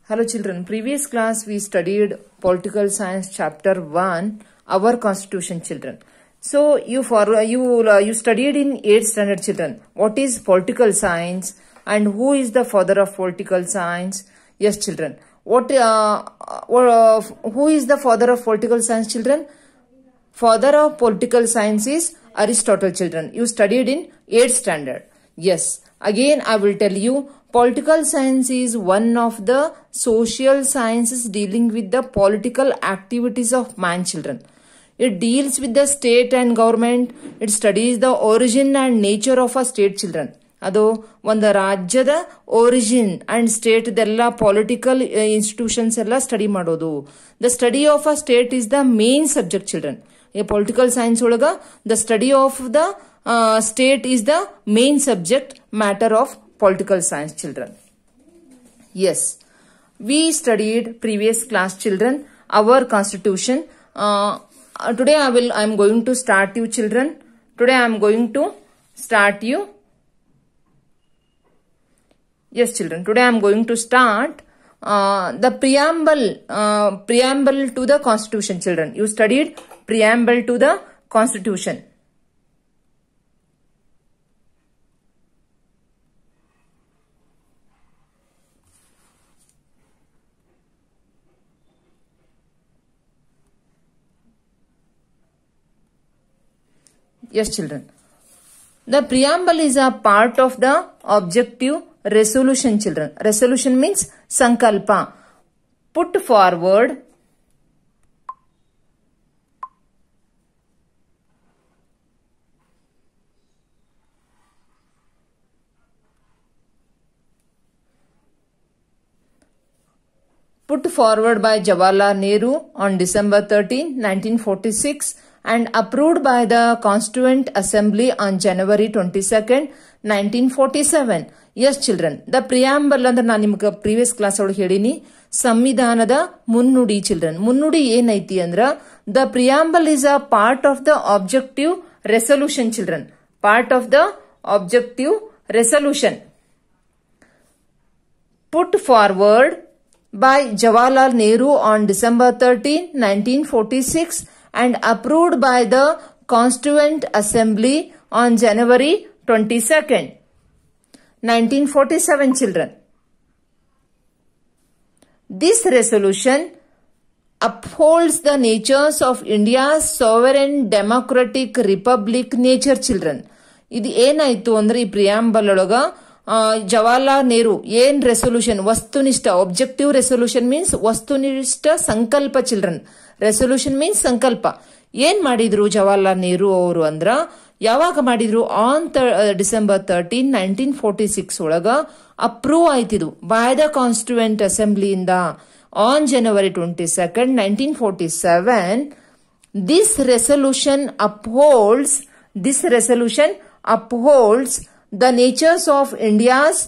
Hello children, previous class we studied political science chapter 1, our constitution children. So you studied in 8th standard children. What is political science and who is the father of political science? Yes children. Who is the father of political science children? Father of political science is Aristotle children. You studied in 8th standard. Yes. Again I will tell you, political science is one of the social sciences dealing with the political activities of man children. It deals with the state and government. It studies the origin and nature of a state children. ಅದು ಒಂದು ರಾಜ್ಯದ origin and state ದೆಲ್ಲ political institutions ಎಲ್ಲ study ಮಾಡೋದು. The study of a state is the main subject children. ಈ political science ಒಳಗ the study of the state is the main subject matter of political science children. Yes, we studied previous class children our constitution. Today I am going to start you children. Today I am going to start you. Yes children, today I am going to start the preamble to the constitution children. You studied preamble to the constitution. Yes children, the preamble is a part of the objective resolution children. Resolution means sankalpa, put forward by Jawaharlal Nehru on December 13, 1946 and approved by the Constituent Assembly on January 22nd, 1947. Yes children, the preamble ಅಂದ್ರೆ ನಾನು ನಿಮಗೆ previous class ಒಳಗೆ ಹೇಳಿನಿ ಸಂವಿಧಾನದ ಮುನ್ನುಡಿ children. ಮುನ್ನುಡಿ ಏನೈತಿ ಅಂದ್ರ the preamble is a part of the objective resolution children. Part of the objective resolution put forward by Jawaharlal Nehru on December 13, 1946 and approved by the Constituent Assembly on January 22nd, 1947 children. This resolution upholds the natures of India's sovereign democratic republic nature children. ಇದು ಏನಾಯ್ತು ಅಂದ್ರೆ ಈ preamble ಒಳಗ ಜವಾಹರ್ಲಾಲ್ ನೆಹರು ಏನ್ resolution ವಸ್ತುನಿಷ್ಠ objective resolution means ವಸ್ತುನಿಷ್ಠ ಸಂಕಲ್ಪ children. Resolution means ಸಂಕಲ್ಪ. ಏನ್ ಮಾಡಿದ್ರು ಜವಾಹರ್ಲಾಲ್ ನೆಹರು ಅವರು ಅಂದ್ರ ಯಾವಾಗ ಮಾಡಿದ್ರು ಆನ್ ಡಿಸೆಂಬರ್ 13, 1946 ಒಳಗ ಅಪ್ರೂವ್ ಆಯ್ತಿದು ಬೈ ದ ಕಾನ್ಸ್ಟಿಟ್ಯೂಯೆಂಟ್ ಅಸೆಂಬ್ಲಿಯಿಂದ on January 22nd, 1947. This resolution upholds the natures of India's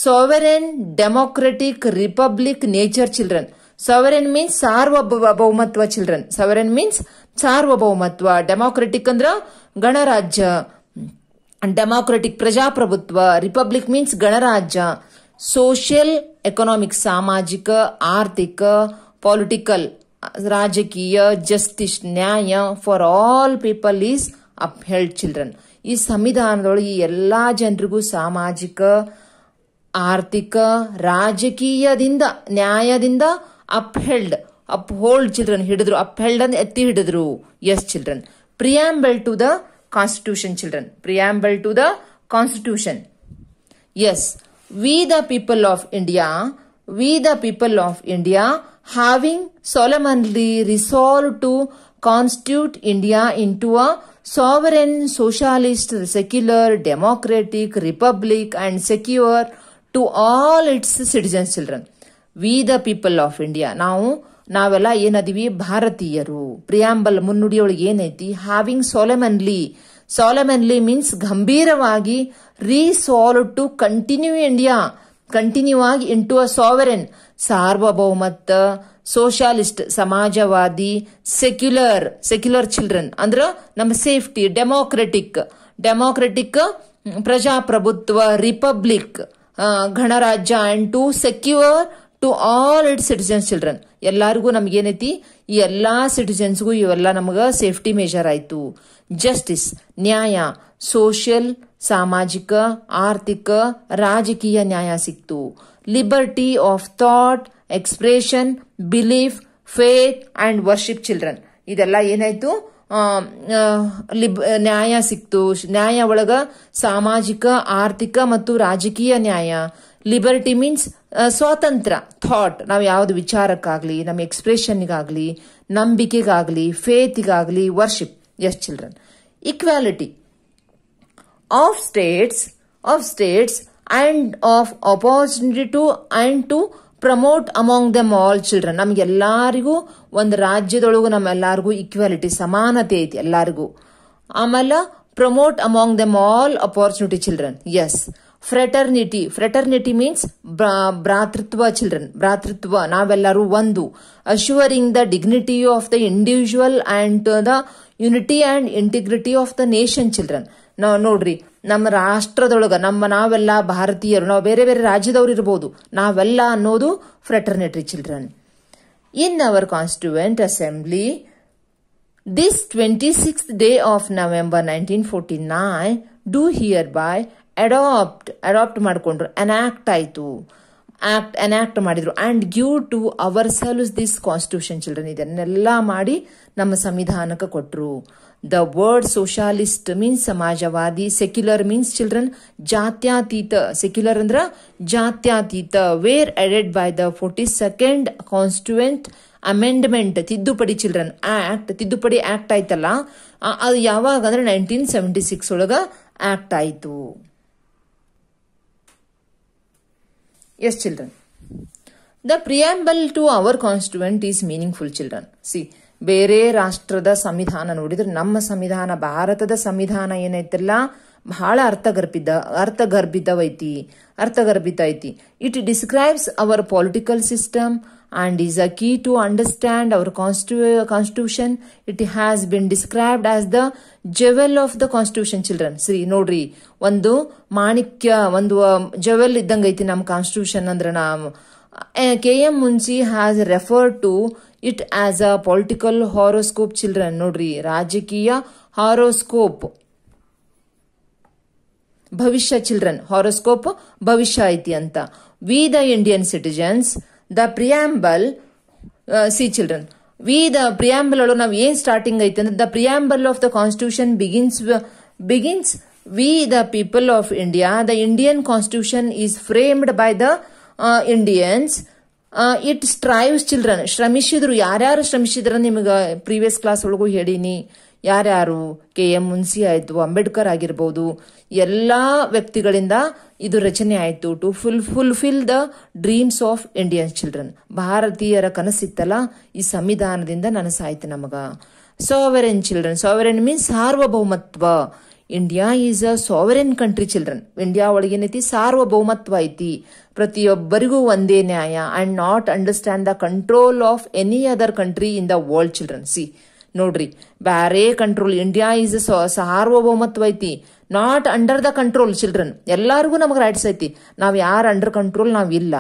sovereign democratic republic nature children. Sovereign means ಸಾರ್ವಭೌಮತ್ವ children. Sovereign means ಸಾರ್ವಭೌಮತ್ವ. Democratic ಅಂದ್ರ ಗಣರಾಜ್ಯ. Democratic ಪ್ರಜಾಪ್ರಭುತ್ವ. Republic means ಗಣರಾಜ್ಯ. Social, economic ಸಾಮಾಜಿಕ, ಆರ್ಥಿಕ, political ರಾಜಕೀಯ, justice ನ್ಯಾಯ for all people is upheld children. ಈ ಸಂವಿಧಾನದೊಳಗೆ ಎಲ್ಲಾ ಜನರಿಗೂ ಸಾಮಾಜಿಕ ಆರ್ಥಿಕ ರಾಜಕೀಯದಿಂದ ನ್ಯಾಯದಿಂದ uphold children ಹಿಡಿದ್ರು. upheld ಅಂದ್ರೆ ಎತ್ತಿ ಹಿಡಿದ್ರು. Yes children, preamble to the constitution children. Preamble to the constitution. Yes, we the people of India having solemnly resolved to constitute India into a sovereign, socialist, secular, democratic republic and secure to all its citizens children. We the people of India. ನಾವೆಲ್ಲ ಏನದಿವಿ ಭಾರತೀಯರು. Preamble ಮುನ್ನುಡಿಯೊಳಗೆ ಏನೈತಿ having solemnly means ಗಂಭೀರವಾಗಿ resolved to continue ಆಗಿ into a sovereign ಸಾರ್ವಭೌಮತ್ವ, socialist ಸಮಾಜವಾದಿ, secular children ಅಂದ್ರ ನಮ್ಮ safety, democratic ಪ್ರಜಾಪ್ರಭುತ್ವ, ರಿಪಬ್ಲಿಕ್ ಗಣರಾಜ್ಯ and to secure to all its citizens children. ಎಲ್ಲಾರ್ಗೂ ನಮ್ಗೇನೈತಿ, ಈ ಎಲ್ಲಾ ಸಿಟಿಜನ್ಸ್ಗೂ ಇವೆಲ್ಲ ನಮಗ ಸೇಫ್ಟಿ ಮೆಜರ್ ಆಯ್ತು. ಜಸ್ಟಿಸ್ ನ್ಯಾಯ, ಸೋಷಿಯಲ್ ಸಾಮಾಜಿಕ, ಆರ್ಥಿಕ, ರಾಜಕೀಯ ನ್ಯಾಯ ಸಿಕ್ತು. Liberty of thought, expression, belief, faith and worship children. ಇದೆಲ್ಲ ಏನಾಯ್ತು, ನ್ಯಾಯ ಸಿಕ್ತು. ನ್ಯಾಯ ಒಳಗ ಸಾಮಾಜಿಕ, ಆರ್ಥಿಕ ಮತ್ತು ರಾಜಕೀಯ ನ್ಯಾಯ. ಲಿಬರ್ಟಿ ಮೀನ್ಸ್ ಸ್ವಾತಂತ್ರ್ಯ, ಥಾಟ್, ನಾವು ಯಾವ್ದು ವಿಚಾರಕ್ಕಾಗ್ಲಿ, ನಮ್ಮ ಎಕ್ಸ್ಪ್ರೆಷನ್ಗಾಗ್ಲಿ, ನಂಬಿಕೆಗಾಗ್ಲಿ, ಫೇತ್ಗಾಗ್ಲಿ, worship. Yes children. Equality of status and of opportunity to and to promote among them all children. ನಮ್ಗೆಲ್ಲಾರಿಗೂ ಒಂದು ರಾಜ್ಯದೊಳಗೂ ನಮ್ಮೆಲ್ಲಾರಿಗೂ ಈಕ್ವಾಲಿಟಿ, ಸಮಾನತೆ ಐತಿ ಎಲ್ಲಾರಿಗೂ. ಆಮೇಲೆ promote among them all opportunity children. Yes. Fraternity means ಭ್ರಾತೃತ್ವ ಚಿಲ್ಡ್ರನ್, ಭ್ರಾತೃತ್ವ, ನಾವೆಲ್ಲರೂ ಒಂದು. Assuring the dignity of the individual and the unity and integrity of the nation children. ನೋಡ್ರಿ, ನಮ್ಮ ರಾಷ್ಟ್ರದೊಳಗ ನಾವೆಲ್ಲ ಭಾರತೀಯರು, ನಾವು ಬೇರೆ ಬೇರೆ ರಾಜ್ಯದವ್ರು ಇರಬಹುದು, ನಾವೆಲ್ಲ ಅನ್ನೋದು fraternity children. In our constituent assembly this 26th day of November 1949 do hereby adopt ಮಾಡಿಕೊಂಡ್ರು, ಎನಾಕ್ಟ್ ಮಾಡಿದ್ರು. And give to ourselves this constitution children. ಇದನ್ನೆಲ್ಲ ಮಾಡಿ ನಮ್ಮ ಸಂವಿಧಾನಕ್ಕೆ ಕೊಟ್ರು. ದ ವರ್ಡ್ ಸೋಷಾಲಿಸ್ಟ್ ಮೀನ್ಸ್ ಸಮಾಜವಾದಿ. ಸೆಕ್ಯುಲರ್ ಮೀನ್ಸ್ ಚಿಲ್ಡ್ರನ್ ಜಾತ್ಯತೀತ. ಸೆಕ್ಯುಲರ್ ಅಂದ್ರ ಜಾತ್ಯತೀತ. Were added by the 42nd constituent amendment, ತಿದ್ದುಪಡಿ ಚಿಲ್ಡ್ರನ್. ತಿದ್ದುಪಡಿ ಆಕ್ಟ್ ಆಯ್ತಲ್ಲ, ಅದು ಯಾವಾಗ ಅಂದ್ರೆ 1976 ಒಳಗ ಆಕ್ಟ್ ಆಯ್ತು. Yes, children. The preamble to our constituent is meaningful, children. See, ಬೇರೆ ರಾಷ್ಟ್ರದ ಸಂವಿಧಾನ ನೋಡಿದ್ರೆ ನಮ್ಮ ಸಂವಿಧಾನ, ಭಾರತದ ಸಂವಿಧಾನ ಏನೈತಲ್ಲ, ಬಹಳ ಅರ್ಥಗರ್ಭಿತ ಐತಿ. It describes our political system and is a key to understand our constitution. It has been described as the jewel of the constitution, children. See, ನೋಡ್ರಿ, ಒಂದು ಮಾಣಿಕ್ಯ, ಒಂದು ಜವೆಲ್ ಇದ್ದಂಗ ಐತಿ ನಮ್ಮ ಕಾನ್ಸ್ಟಿಟ್ಯೂಷನ್ ಅಂದ್ರೆ. KM Munshi has referred to it as a political horoscope, children. ನೋಡ್ರಿ, ರಾಜಕೀಯ ಹಾರೋಸ್ಕೋಪ್, ಭವಿಷ್ಯ ಚಿಲ್ಡ್ರನ್. ಹಾರೋಸ್ಕೋಪ್ ಭವಿಷ್ಯ ಐತಿ ಅಂತ. We the Indian citizens, the preamble, see children, the preamble ಒಳಗೆ ನಾವು ಏನ್ ಸ್ಟಾರ್ಟಿಂಗ್ ಐತಿ ಅಂದ್ರೆ, the preamble of the constitution begins we the people of India. The Indian constitution is framed by the Indians. It strives children. ಶ್ರಮಿಸಿದ್ರು. ಯಾರ್ಯಾರು ಶ್ರಮಿಸಿದ್ರ ನಿಮಗೆ previous class ಒಳಗೂ ಹೇಳಿನಿ. ಯಾರ್ಯಾರು? KM ಮುನ್ಸಿ ಆಯ್ತು, ಅಂಬೇಡ್ಕರ್ ಆಗಿರ್ಬೋದು, ಎಲ್ಲಾ ವ್ಯಕ್ತಿಗಳಿಂದ ಇದು ರಚನೆ ಆಯ್ತು. To fulfil the dreams of Indian children. ಭಾರತೀಯರ ಕನಸಿತ್ತಲ್ಲ, ಈ ಸಂವಿಧಾನದಿಂದ ನನಸಾಯ್ತು ನಮಗ. Sovereign children. ಸಾವರೆನ್ ಮೀನ್ಸ್ ಸಾರ್ವಭೌಮತ್ವ. India is a sovereign country children. India ಒಳಗೇನೈತಿ? ಸಾರ್ವಭೌಮತ್ವ ಐತಿ. ಪ್ರತಿಯೊಬ್ಬರಿಗೂ ಒಂದೇ ನ್ಯಾಯ. And not understand the control of any other country in the world children. See ನೋಡ್ರಿ, ಬ್ಯಾರೆ ಕಂಟ್ರೋಲ್. ಇಂಡಿಯಾ ಈಸ್ ಸಾರ್ವಭೌಮತ್ವ ಐತಿ, not under the control children. ಎಲ್ಲಾರ್ಗೂ ನಮಗೆ ರೈಟ್ಸ್ ಐತಿ. ನಾವ್ ಯಾರ ಅಂಡರ್ ಕಂಟ್ರೋಲ್ ನಾವಿಲ್ಲ.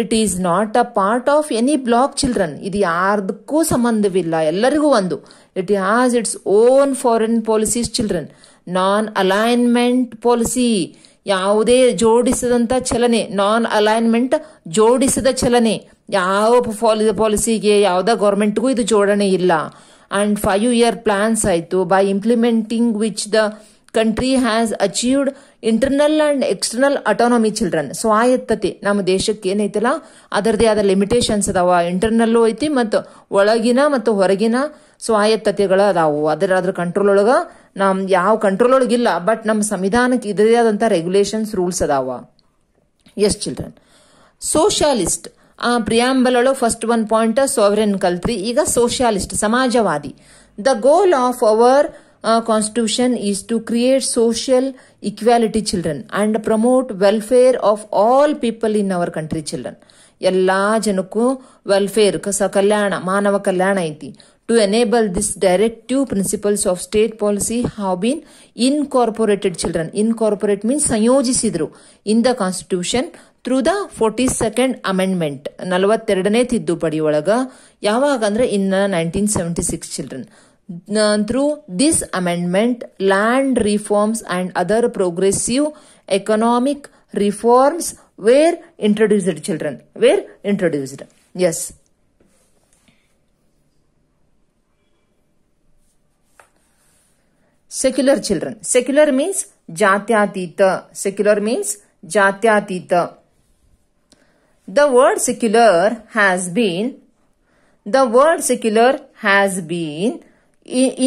It is not a part of any block children. ಇದು ಯಾರ್ದಕ್ಕೂ ಸಂಬಂಧವಿಲ್ಲ, ಎಲ್ಲರಿಗೂ ಒಂದು. It has its own foreign policies children. Non alignment policy, ಯಾವುದೇ ಜೋಡಿಸದಂತ ಚಲನೆ. ನಾನ್ ಅಲೈನ್ಮೆಂಟ್, ಜೋಡಿಸದ ಚಲನೆ. ಯಾವ ಪಾಲಿಸಿಗೆ, ಯಾವ್ದ ಗವರ್ಮೆಂಟ್ಗೂ ಇದು ಜೋಡಣೆ ಇಲ್ಲ. ಅಂಡ್ 5-year plans ಆಯ್ತು. By implementing which the country has achieved internal and external autonomy children. ಸ್ವಾಯತ್ತತೆ. ನಮ್ಮ ದೇಶಕ್ಕೆ ಏನೈತಲ್ಲ, ಅದರದೇ ಆದ ಲಿಮಿಟೇಷನ್ಸ್ ಅದಾವ. ಇಂಟರ್ನಲ್ಲೂ ಐತಿ ಮತ್ತು ಒಳಗಿನ ಮತ್ತು ಹೊರಗಿನ ಸ್ವಾಯತ್ತತೆಗಳು ಅದಾವು. ಅದರ ಕಂಟ್ರೋಲ್ ಒಳಗ ನಮ್ ಯಾವ ಕಂಟ್ರೋಲ್ ಒಳಗಿಲ್ಲ. ಬಟ್ ನಮ್ಮ ಸಂವಿಧಾನಕ್ಕೆ ಇದರದೇ ಆದಂತ ರೆಗ್ಯುಲೇಷನ್ಸ್, ರೂಲ್ಸ್ ಅದಾವ. Yes children. ಸೋಷಿಯಾಲಿಸ್ಟ್. ಪ್ರಿಯಾಂಬಲ್ ಒಳಗೆ ಫಸ್ಟ್ ಒನ್ ಪಾಯಿಂಟ್ ಸಾವರೆನ್ ಕಲ್ತ್ರಿ. ಈಗ ಸೋಷಿಯಾಲಿಸ್ಟ್, ಸಮಾಜವಾದಿ. The goal of our constitution is to create social equality children and promote welfare of all people in our country children. ಎಲ್ಲಾ ಜನಕ್ಕೂ welfare, ಕಲ್ಯಾಣ, ಮಾನವ ಕಲ್ಯಾಣ ಐತಿ. to enable this directive principles of state policy have been incorporated children. Incorporate means ಸಂಯೋಜಿಸಿದ್ರು in the constitution through the 42nd amendment. 42ನೇ ತಿದ್ದುಪಡಿ ಒಳಗ ಯಾವಾಗ ಅಂದ್ರೆ in 1976 children. Through this amendment, land reforms and other progressive economic reforms were introduced children. Were introduced. Yes. Secular children. Secular means jatyatita. Secular means jatyatita. The word secular has been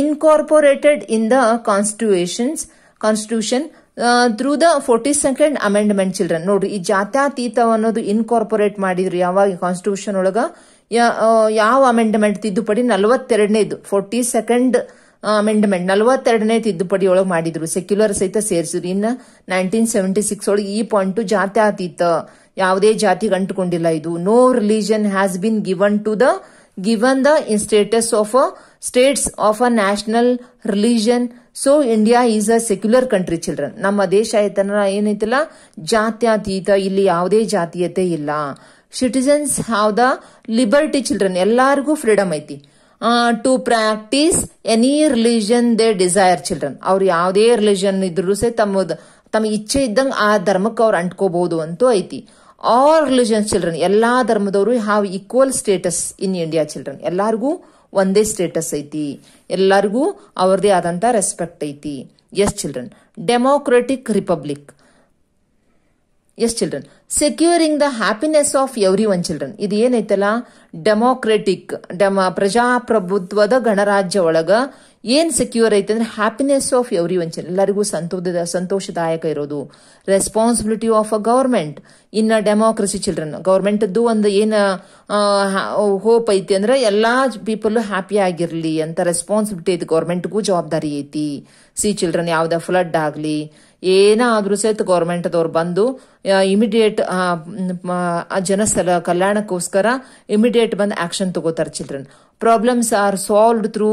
incorporated in the constitution through the 42nd amendment children. ನೋಡ್ರಿ ಈ ಜಾತ್ಯತೀತ ಅನ್ನೋದು incorporate ಮಾಡಿದ್ರು ಯಾವಾಗ constitution ಒಳಗ ಯಾವ amendment ತಿದ್ದುಪಡಿ 42ನೇದು 42nd amendment 42ನೇ ತಿದ್ದುಪಡಿ ಒಳಗೆ ಮಾಡಿದ್ರು ಸೆಕ್ಯುಲರ್ ಸಹಿತ ಸೇರಿಸಿದ್ರು. ಇನ್ನು 1976 ಒಳಗೆ ಈ ಪಾಯಿಂಟ್ ಜಾತ್ಯತೀತ ಯಾವುದೇ ಜಾತಿಗೆ ಅಂಟುಕೊಂಡಿಲ್ಲ ಇದು. No religion has been given the status of a states of a national religion. So India is a secular country children. ನಮ್ಮ ದೇಶ ಏನೈತಲ್ಲ ಜಾತ್ಯತೀತ, ಇಲ್ಲಿ ಯಾವುದೇ ಜಾತೀಯತೆ ಇಲ್ಲ. Citizens have the liberty children. ಎಲ್ಲರಿಗೂ ಫ್ರೀಡಮ್ ಐತಿ to practice any religion they desire children. ಅವ್ರು ಯಾವುದೇ ರಿಲಿಜನ್ ಇದ್ರು ಸಹ ತಮ್ಮ ಇಚ್ಛೆ ಇದ್ದಂಗೆ ಆ ಧರ್ಮಕ್ಕೆ ಅವ್ರು ಅಂಟ್ಕೋಬಹುದು ಅಂತೂ ಐತಿ. ಆಲ್ ರಿಲಿಜನ್ಸ್ ಚಿಲ್ಡ್ರನ್, ಎಲ್ಲಾ ಧರ್ಮದವರು have equal status in India children. ಎಲ್ಲರಿಗೂ ಒಂದೇ ಸ್ಟೇಟಸ್ ಐತಿ, ಎಲ್ಲರಿಗೂ ಅವ್ರದೇ ಆದಂತ ರೆಸ್ಪೆಕ್ಟ್ ಐತಿ. Yes children. Democratic republic. Yes children. Securing the happiness of every one children. ಇದು ಏನೈತಲ್ಲ ಡೆಮೋಕ್ರೆಟಿಕ್ ಪ್ರಜಾಪ್ರಭುತ್ವದ ಗಣರಾಜ್ಯ ಒಳಗ ಏನ್ ಸೆಕ್ಯೂರ್ ಐತೆ ಅಂದ್ರೆ happiness of every one children, ಎಲ್ಲರಿಗೂ ಸಂತೋಷದಾಯಕ ಇರೋದು. Responsibility of a government in democracy children. ಗವರ್ಮೆಂಟ್ದು ಒಂದು ಏನ್ ಹೋಪ್ ಐತಿ ಅಂದ್ರೆ ಎಲ್ಲಾ ಪೀಪಲ್ ಹ್ಯಾಪಿ ಆಗಿರ್ಲಿ ಅಂತ ರೆಸ್ಪಾನ್ಸಿಬಿಲಿಟಿ ಐತಿ. ಗವರ್ಮೆಂಟ್ಗೂ ಜವಾಬ್ದಾರಿ ಐತಿ. ಸಿ ಚಿಲ್ಡ್ರನ್, ಯಾವ್ದ ಫ್ಲಡ್ ಆಗ್ಲಿ ಏನಾದ್ರೂ ಸಹಿತ ಗವರ್ಮೆಂಟ್ ದವ್ರು ಬಂದು ಇಮಿಡಿಯೇಟ್ ಜನಸ್ಥಳ ಕಲ್ಯಾಣಕ್ಕೋಸ್ಕರ ಇಮಿಡಿಯೇಟ್ ಬಂದು ಆಕ್ಷನ್ ತಗೋತಾರ children. Problems R solved through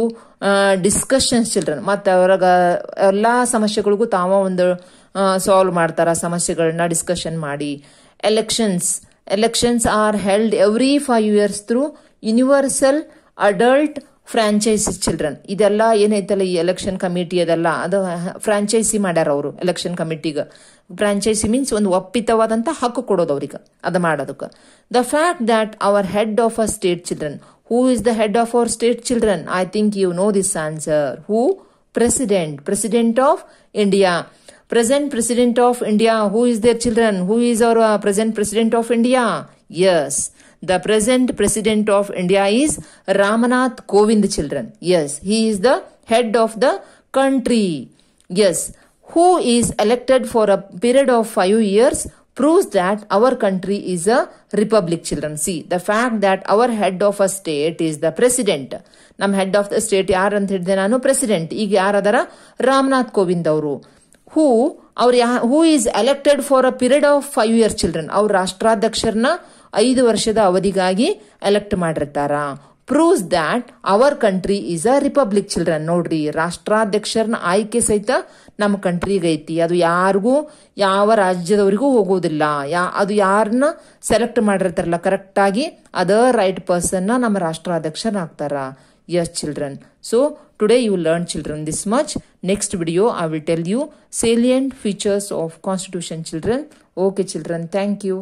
discussions children. ಮತ್ತೆ ಅವ್ರಾಗ ಎಲ್ಲಾ ಸಮಸ್ಯೆಗಳಿಗೂ ತಾವ ಒಂದು ಸಾಲ್ವ್ ಮಾಡ್ತಾರ, ಸಮಸ್ಯೆಗಳನ್ನ ಡಿಸ್ಕಷನ್ ಮಾಡಿ. Elections are held every 5 years through universal adult franchises children. ಇದೆಲ್ಲ ಏನೈತಲ್ಲ ಈ ಎಲೆಕ್ಷನ್ ಕಮಿಟಿ ಅದೆಲ್ಲ ಅದು ಫ್ರಾಂಚೈಸಿ ಮಾಡ್ಯಾರ ಅವರು ಎಲೆಕ್ಷನ್ ಕಮಿಟಿಗೆ. ಫ್ರಾಂಚೈಸಿ ಮೀನ್ಸ್ ಒಂದು ಒಪ್ಪಿತವಾದಂತ ಹಕ್ಕು ಕೊಡೋದು ಅವ್ರಿಗೆ ಅದು ಮಾಡೋದಕ್ಕೆ. The fact that our head of a state children. Who is the head of our state children? I think you know this answer. Who? President of India. Present President of India. Who is their children? Who is our present President of India? Yes. The present President of India is Ramnath Kovind children. Yes. He is the head of the country. Yes. Who is elected for a period of 5 years proves that our country is a republic children. See, the fact that our head of a state is the president. Nam head of the state yaar anta hidde nanu president. ಈಗ ಯಾರದರ ರಾಮನಾಥ್ ಕೋವಿಂದ್ ಅವರು. who is elected for a period of 5 years children. ಅವ್ರ ರಾಷ್ಟ್ರಾಧ್ಯಕ್ಷರನ್ನ 5 ವರ್ಷದ ಅವಧಿಗಾಗಿ elect ಮಾಡಿರ್ತಾರ. proves that our country is a republic children. ನೋಡ್ರಿ, ರಾಷ್ಟ್ರಾಧ್ಯಕ್ಷರನ್ನ ಆಯ್ಕೆ ಸಹಿತ ನಮ್ಮ ಕಂಟ್ರಿಗೆ ಐತಿ. ಅದು ಯಾರಿಗೂ ಯಾವ ರಾಜ್ಯದವರಿಗೂ ಹೋಗೋದಿಲ್ಲ. ಅದು ಯಾರನ್ನ ಸೆಲೆಕ್ಟ್ ಮಾಡಿರ್ತಾರಲ್ಲ ಕರೆಕ್ಟ್ ಆಗಿ ಅದ ರೈಟ್ ಪರ್ಸನ್ ನಮ್ಮ ರಾಷ್ಟ್ರಾಧ್ಯಕ್ಷರಾಗ್ತಾರ. Yes children. So today you learned children this much. Next video I will tell you salient features of constitution children. Okay children, thank you.